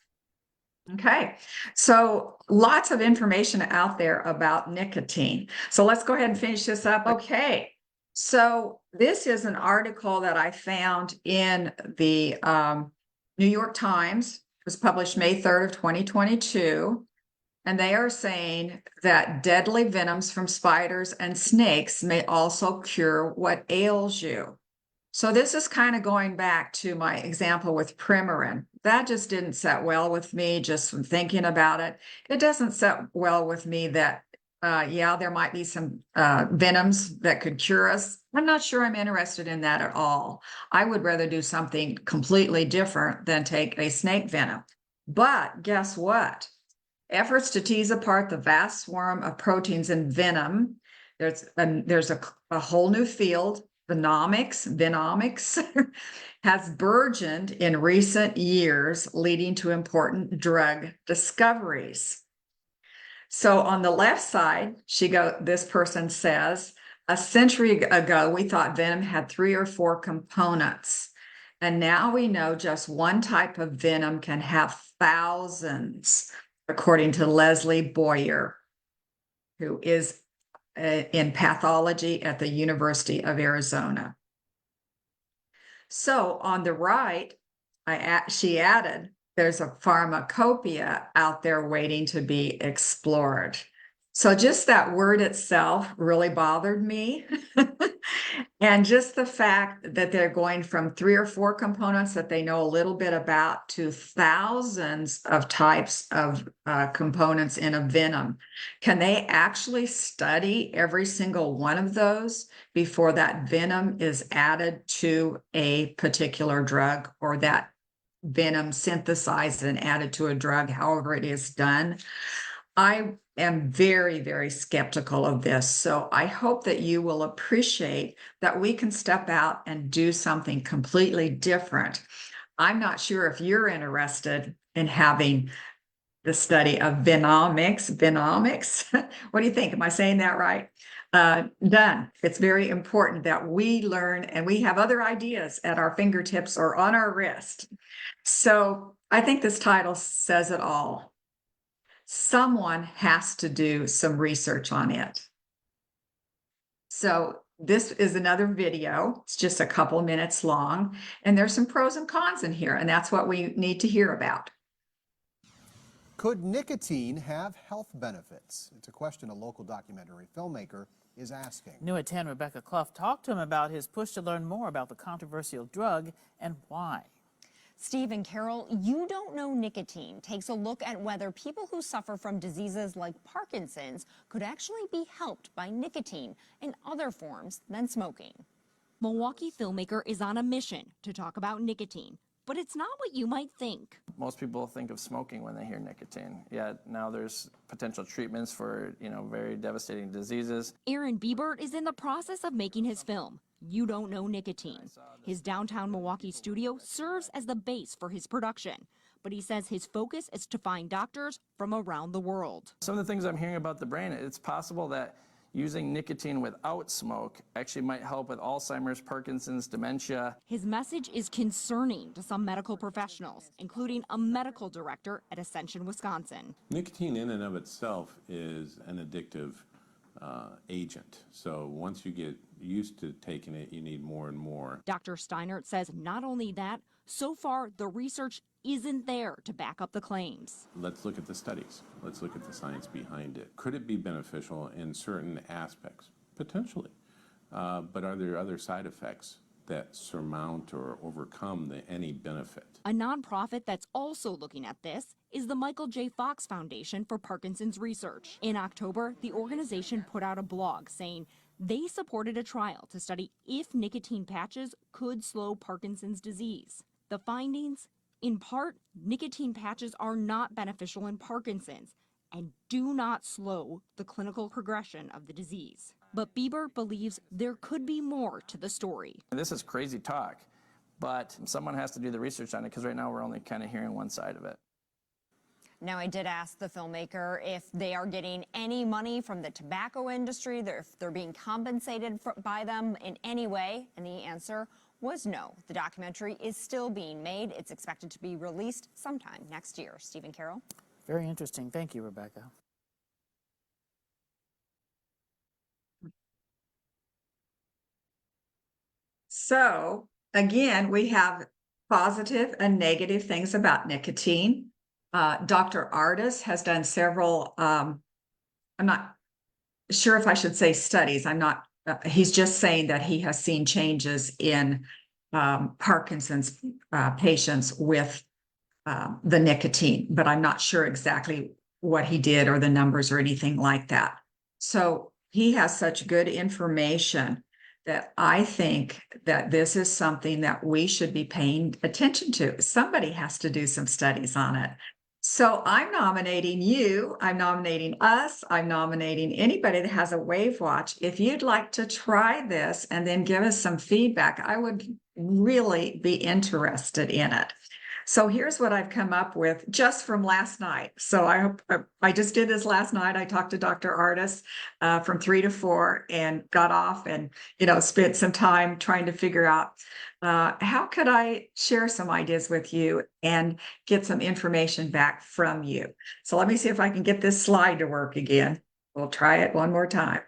Okay, so lots of information out there about nicotine. So let's go ahead and finish this up. Okay, so this is an article that I found in the New York Times. It was published May 3rd of 2022. And they are saying that deadly venoms from spiders and snakes may also cure what ails you. So this is kind of going back to my example with Premarin. That just didn't set well with me just from thinking about it. It doesn't set well with me that, yeah, there might be some venoms that could cure us. I'm not sure I'm interested in that at all. I would rather do something completely different than take a snake venom. But guess what? Efforts to tease apart the vast swarm of proteins in venom. There's a whole new field, Venomics, has burgeoned in recent years, leading to important drug discoveries. So on the left side, this person says, a century ago, we thought venom had 3 or 4 components. And now we know just one type of venom can have thousands, according to Leslie Boyer, who is in pathology at the University of Arizona. So on the right, she added, there's a pharmacopoeia out there waiting to be explored. So just that word itself really bothered me. And just the fact that they're going from 3 or 4 components that they know a little bit about to thousands of types of components in a venom. Can they actually study every single one of those before that venom is added to a particular drug, or that venom synthesized and added to a drug, however it is done? I am very, very skeptical of this. So I hope that you will appreciate that we can step out and do something completely different. I'm not sure if you're interested in having the study of Venomics. What do you think? Am I saying that right? Done. It's very important that we learn, and we have other ideas at our fingertips or on our wrist. So I think this title says it all. Someone has to do some research on it. So this is another video. It's just a couple minutes long, and there's some pros and cons in here, and that's what we need to hear about. Could nicotine have health benefits? It's a question a local documentary filmmaker is asking. New at 10, Rebecca Clough talked to him about his push to learn more about the controversial drug and why. Steve and Carol, You Don't Know Nicotine takes a look at whether people who suffer from diseases like Parkinson's could actually be helped by nicotine in other forms than smoking. Milwaukee filmmaker is on a mission to talk about nicotine, but it's not what you might think. Most people think of smoking when they hear nicotine, yet now there's potential treatments for, very devastating diseases. Aaron Biebert is in the process of making his film, You Don't Know Nicotine. His downtown Milwaukee studio serves as the base for his production, but he says his focus is to find doctors from around the world. Some of the things I'm hearing about the brain, it's possible that using nicotine without smoke actually might help with Alzheimer's, Parkinson's, dementia. His message is concerning to some medical professionals, including a medical director at Ascension, Wisconsin. Nicotine in and of itself is an addictive agent. So once you get used to taking it, you need more and more. Dr. Steinert says not only that, so far the research isn't there to back up the claims. Let's look at the studies. Let's look at the science behind it. Could it be beneficial in certain aspects? Potentially. But are there other side effects that surmount or overcome any benefit? A nonprofit that's also looking at this is the Michael J. Fox Foundation for Parkinson's Research. In October, the organization put out a blog saying they supported a trial to study if nicotine patches could slow Parkinson's disease. The findings? In part, nicotine patches are not beneficial in Parkinson's and do not slow the clinical progression of the disease. But Biebert believes there could be more to the story. This is crazy talk, but someone has to do the research on it because right now we're only kind of hearing one side of it. Now, I did ask the filmmaker if they are getting any money from the tobacco industry, if they're being compensated by them in any way, and the answer was no. The documentary is still being made. It's expected to be released sometime next year. Stephen Carroll. Very interesting. Thank you, Rebecca. So again, we have positive and negative things about nicotine. Dr. Ardis has done several, I'm not sure if I should say studies. He's just saying that he has seen changes in Parkinson's patients with the nicotine, but I'm not sure exactly what he did or the numbers or anything like that. So he has such good information that I think that this is something that we should be paying attention to. Somebody has to do some studies on it. So I'm nominating you, I'm nominating us, I'm nominating anybody that has a WAVwatch. If you'd like to try this and then give us some feedback, I would really be interested in it. So here's what I've come up with just from last night. So I hope I just did this last night. I talked to Dr. Ardis from 3 to 4 and got off and, spent some time trying to figure out how could I share some ideas with you and get some information back from you. So let me see if I can get this slide to work again. We'll try it one more time.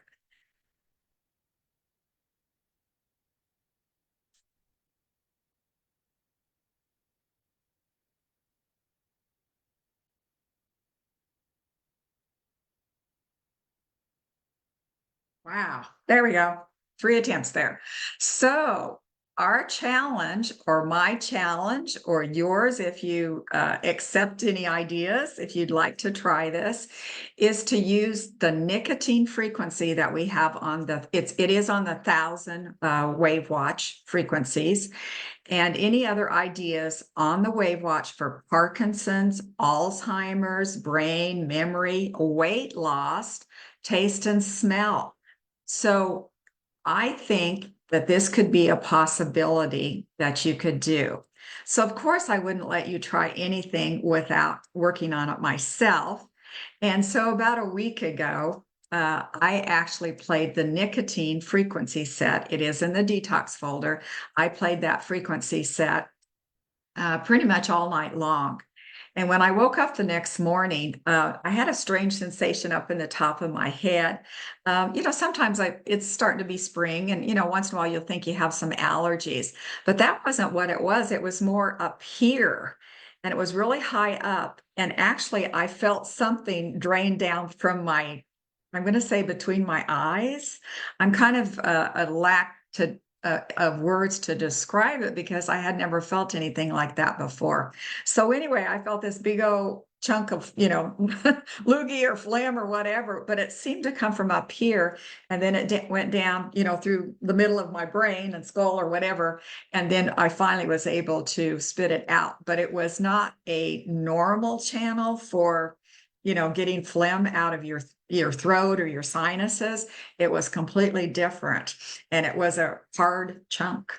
Wow, there we go. 3 attempts there. So our challenge, or my challenge, or yours, if you accept any ideas, if you'd like to try this, is to use the nicotine frequency that we have on it is on the 1,000 WAVwatch frequencies, and any other ideas on the WAVwatch for Parkinson's, Alzheimer's, brain, memory, weight loss, taste and smell. So I think that this could be a possibility that you could do. So of course, I wouldn't let you try anything without working on it myself. And so about a week ago, I actually played the nicotine frequency set. It is in the detox folder. I played that frequency set pretty much all night long. And when I woke up the next morning, I had a strange sensation up in the top of my head. Sometimes it's starting to be spring, and once in a while you'll think you have some allergies, but that wasn't what it was. It was more up here, and it was really high up. And actually, I felt something drain down from I'm going to say between my eyes. I'm kind of a lack of words to describe it because I had never felt anything like that before. So anyway, I felt this big old chunk of, loogie or phlegm or whatever, but it seemed to come from up here. And then it went down, through the middle of my brain and skull or whatever. And then I finally was able to spit it out, but it was not a normal channel for, getting phlegm out of your throat or your sinuses. It was completely different. And it was a hard chunk.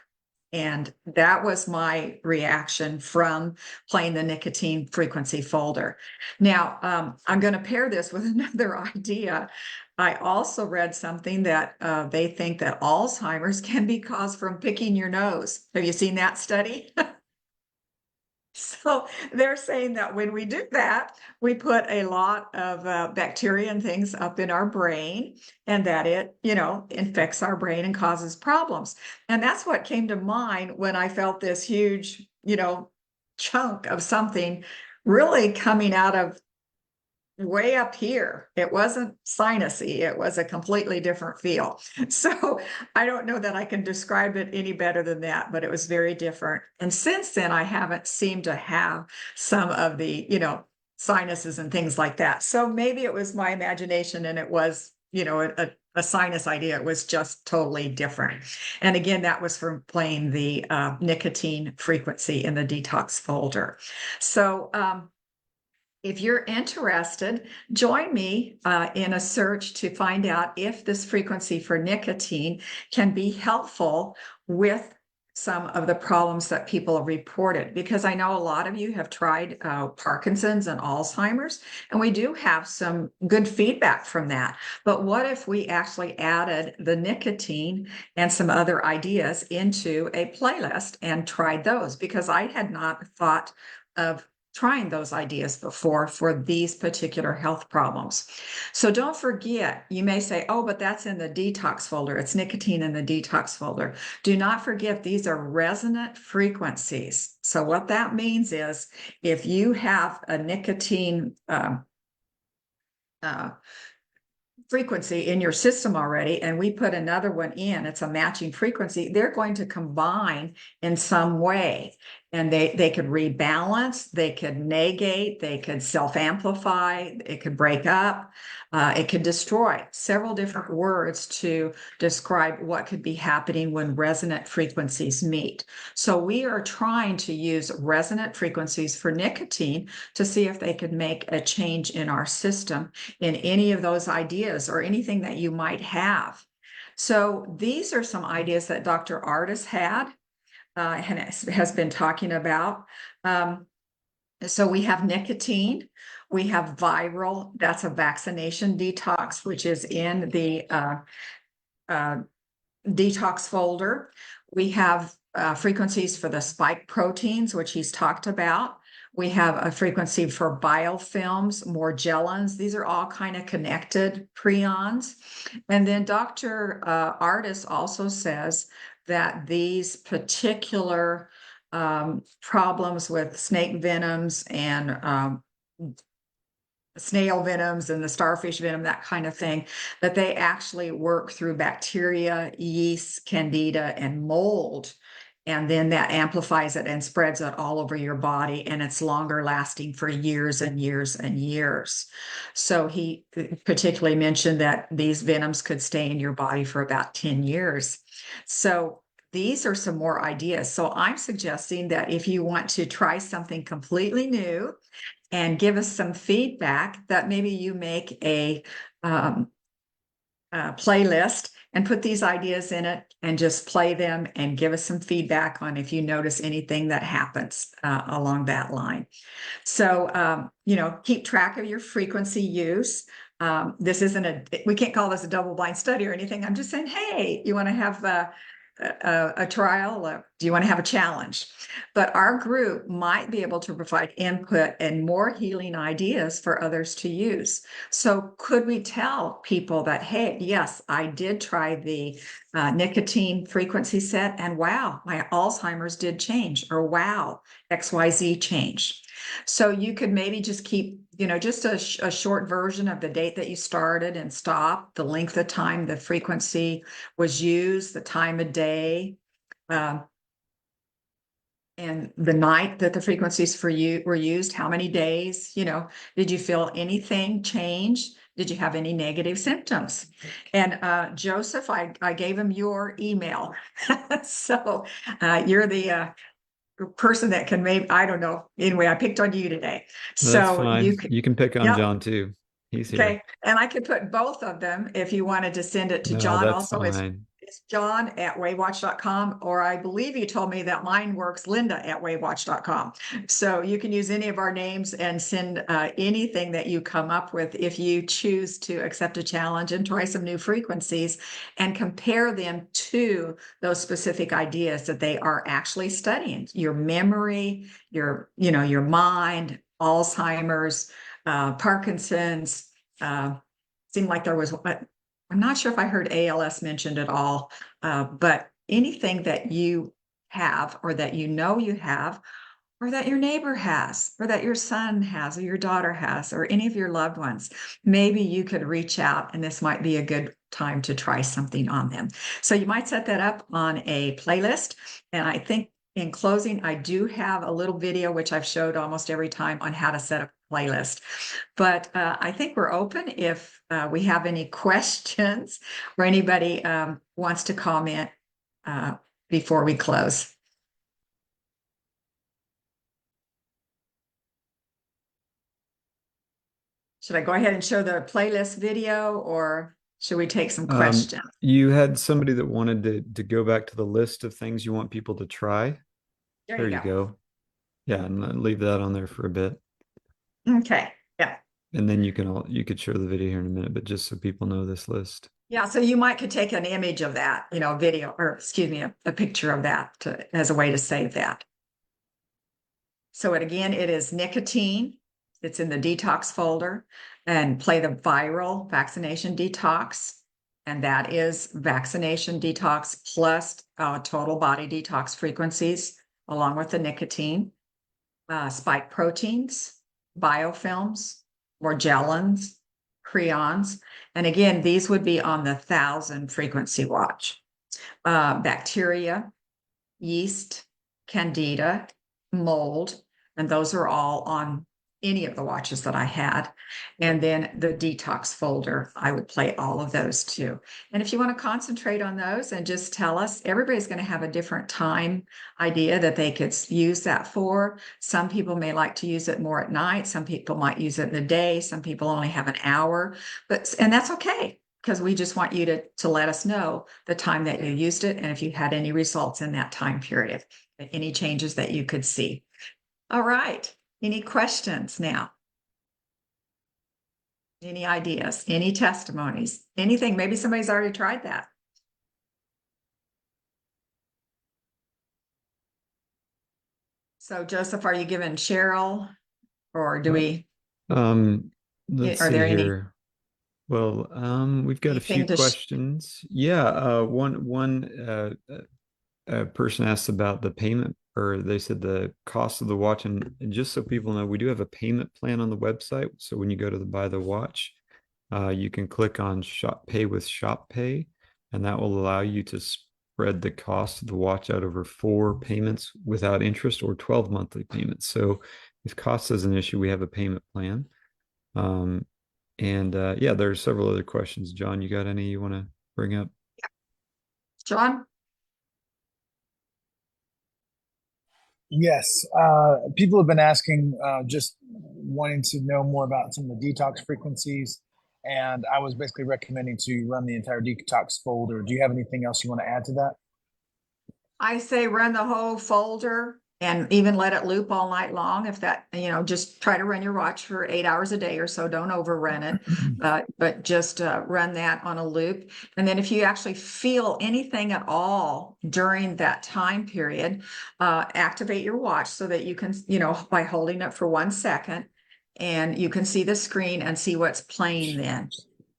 And that was my reaction from playing the nicotine frequency folder. Now, I'm going to pair this with another idea. I also read something that they think that Alzheimer's can be caused from picking your nose. Have you seen that study? So they're saying that when we do that, we put a lot of bacteria and things up in our brain, and that it, infects our brain and causes problems. And that's what came to mind when I felt this huge, chunk of something really coming out of way up here. It wasn't sinusy. It was a completely different feel. So I don't know that I can describe it any better than that, but it was very different. And since then, I haven't seemed to have some of the, sinuses and things like that. So maybe it was my imagination and it was, a sinus idea. It was just totally different. And again, that was from playing the nicotine frequency in the detox folder. So, if you're interested, join me in a search to find out if this frequency for nicotine can be helpful with some of the problems that people have reported, because I know a lot of you have tried Parkinson's and Alzheimer's, and we do have some good feedback from that. But what if we actually added the nicotine and some other ideas into a playlist and tried those? Because I had not thought of trying those ideas before for these particular health problems. So don't forget, you may say, oh, but that's in the detox folder. It's nicotine in the detox folder. Do not forget, these are resonant frequencies. So what that means is if you have a nicotine frequency in your system already, and we put another one in, it's a matching frequency, they're going to combine in some way. And they could rebalance, they could negate, they could self-amplify, it could break up, it could destroy. Several different words to describe what could be happening when resonant frequencies meet. So we are trying to use resonant frequencies for nicotine to see if they could make a change in our system in any of those ideas or anything that you might have. So these are some ideas that Dr. Ardis had. And has been talking about. So we have nicotine, we have viral, that's a vaccination detox, which is in the detox folder. We have frequencies for the spike proteins, which he's talked about. We have a frequency for biofilms, morgellons. These are all kind of connected prions. And then Dr. Ardis also says that these particular problems with snake venoms and snail venoms and the starfish venom, that kind of thing, that they actually work through bacteria, yeast, candida, and mold. And then that amplifies it and spreads it all over your body. And it's longer lasting for years and years and years. So he particularly mentioned that these venoms could stay in your body for about 10 years. So these are some more ideas. So I'm suggesting that if you want to try something completely new and give us some feedback, that maybe you make a playlist and put these ideas in it and just play them and give us some feedback on if you notice anything that happens along that line. So, keep track of your frequency use. This isn't we can't call this a double-blind study or anything. I'm just saying, hey, you want to have a trial? Do you want to have a challenge? But our group might be able to provide input and more healing ideas for others to use. So could we tell people that, hey, yes, I did try the nicotine frequency set, and wow, my Alzheimer's did change, or wow, XYZ changed. So you could maybe just keep, just a short version of the date that you started and stopped, the length of time the frequency was used, the time of day, and the night that the frequencies for you were used, how many days, did you feel anything change? Did you have any negative symptoms? And Joseph, I gave him your email. So you're the person that can maybe, I don't know. Anyway, I picked on you today. That's So fine. You can pick on Yep. John too. He's here. Okay. And I could put both of them if you wanted to send it to No, John. that's Also, fine. it's John@WAVwatch.com, or I believe you told me that mine works, Linda@WAVwatch.com. So you can use any of our names and send anything that you come up with if you choose to accept a challenge and try some new frequencies and compare them to those specific ideas that they are actually studying. Your memory, your mind, Alzheimer's, Parkinson's. Seemed like there was, I'm not sure if I heard ALS mentioned at all, but anything that you have, or that you have, or that your neighbor has, or that your son has, or your daughter has, or any of your loved ones, maybe you could reach out, and this might be a good time to try something on them. So you might set that up on a playlist. And I think in closing, I do have a little video, which I've showed almost every time, on how to set up a playlist. But I think we're open if we have any questions or anybody wants to comment before we close. Should I go ahead and show the playlist video, or should we take some questions? You had somebody that wanted to go back to the list of things you want people to try. There you go. Yeah, and leave that on there for a bit. Okay. Yeah. And then you could show the video here in a minute, but just so people know this list. Yeah, so you could take an image of that, video, or excuse me, a picture of that as a way to save that. So it is nicotine. It's in the detox folder, and play the viral vaccination detox. And that is vaccination detox plus total body detox frequencies, along with the nicotine, spike proteins, biofilms, morgellons, prions. And again, these would be on the 1,000 frequency watch. Bacteria, yeast, candida, mold, and those are all on any of the watches that I had. And then the detox folder, I would play all of those too. And if you want to concentrate on those and just tell us, everybody's going to have a different time idea that they could use that for. Some people may like to use it more at night. Some people might use it in the day. Some people only have an hour, and that's okay, because we just want you to let us know the time that you used it, and if you had any results in that time period, any changes that you could see. All right. Any questions now? Any ideas, any testimonies, anything? Maybe somebody's already tried that. So Joseph, are you giving Cheryl or do we, Let's are see there any, here. Well, we've got a few anything to questions. Yeah, one person asked about the payment, or they said the cost of the watch, and just so people know, we do have a payment plan on the website. So when you go to the buy the watch, you can click on shop pay with shop pay, and that will allow you to spread the cost of the watch out over 4 payments without interest or 12 monthly payments. So if cost is an issue, we have a payment plan. And yeah, there's several other questions. John, you got any you want to bring up? John? Yes, people have been asking, just wanting to know more about some of the detox frequencies, and I was basically recommending to run the entire detox folder. Do you have anything else you want to add to that? I say run the whole folder and even let it loop all night long. If that, just try to run your watch for 8 hours a day or so. Don't overrun it, but just run that on a loop. And then if you actually feel anything at all during that time period, activate your watch so that you can, by holding it for 1 second, and you can see the screen and see what's playing then.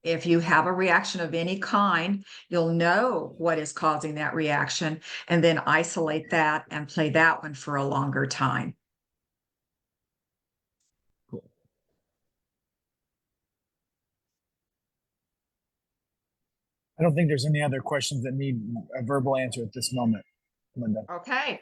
If you have a reaction of any kind, you'll know what is causing that reaction and then isolate that and play that one for a longer time. Cool. I don't think there's any other questions that need a verbal answer at this moment, Linda. Okay,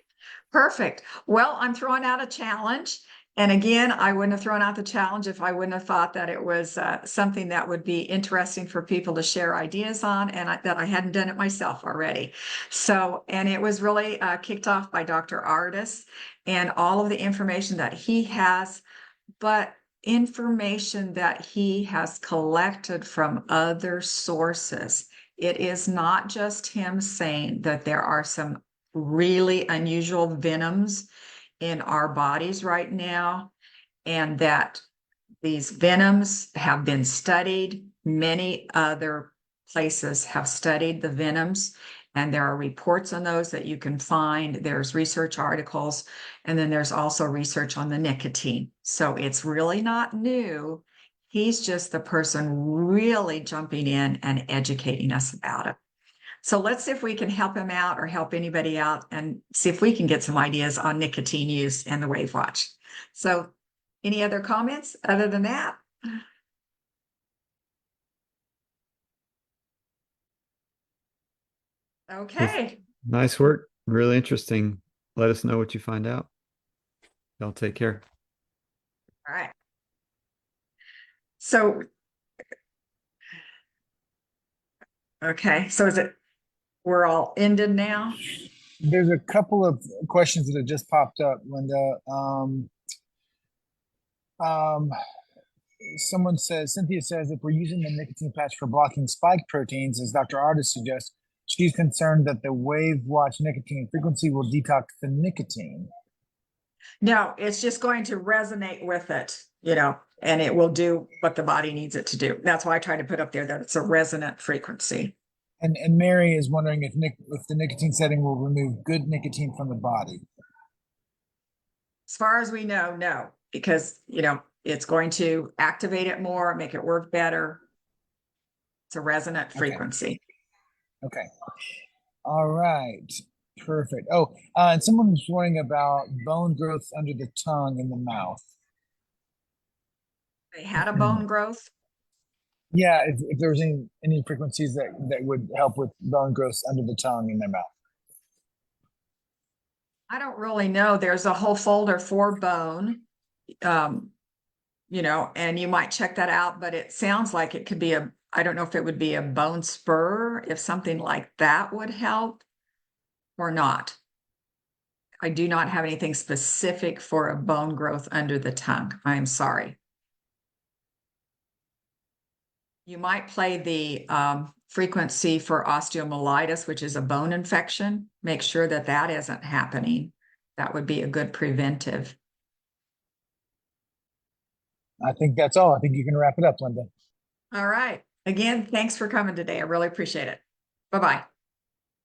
perfect. Well, I'm throwing out a challenge. And again, I wouldn't have thrown out the challenge if I wouldn't have thought that it was something that would be interesting for people to share ideas on, and that I hadn't done it myself already. So, and it was really kicked off by Dr. Ardis and all of the information that he has, but information that he has collected from other sources. It is not just him saying that there are some really unusual venoms in our bodies right now, and that these venoms have been studied. Many other places have studied the venoms, and there are reports on those that you can find. There's research articles, and then there's also research on the nicotine. So it's really not new. He's just the person really jumping in and educating us about it. So let's see if we can help him out or help anybody out and see if we can get some ideas on nicotine use and the WAVwatch. So any other comments other than that? Okay. Nice work. Really interesting. Let us know what you find out. Y'all take care. All right. So, okay. So we're all ended now? There's a couple of questions that have just popped up, Linda. Someone says, Cynthia says, if we're using the nicotine patch for blocking spike proteins, as Dr. Ardis suggests, she's concerned that the WAVwatch nicotine frequency will detox the nicotine. No, it's just going to resonate with it, and it will do what the body needs it to do. That's why I try to put up there that it's a resonant frequency. And Mary is wondering if the nicotine setting will remove good nicotine from the body. As far as we know, no, because, it's going to activate it more, make it work better. It's a resonant frequency. Okay. All right. Perfect. Oh, and someone was wondering about bone growth under the tongue and the mouth. They had a bone growth? Yeah, if there was any frequencies that would help with bone growth under the tongue in their mouth. I don't really know. There's a whole folder for bone, and you might check that out, but it sounds like it could be I don't know if it would be a bone spur, if something like that would help or not. I do not have anything specific for a bone growth under the tongue. I'm sorry. You might play the frequency for osteomyelitis, which is a bone infection. Make sure that isn't happening. That would be a good preventive. I think that's all. I think you can wrap it up, Linda. All right. Again, thanks for coming today. I really appreciate it. Bye-bye.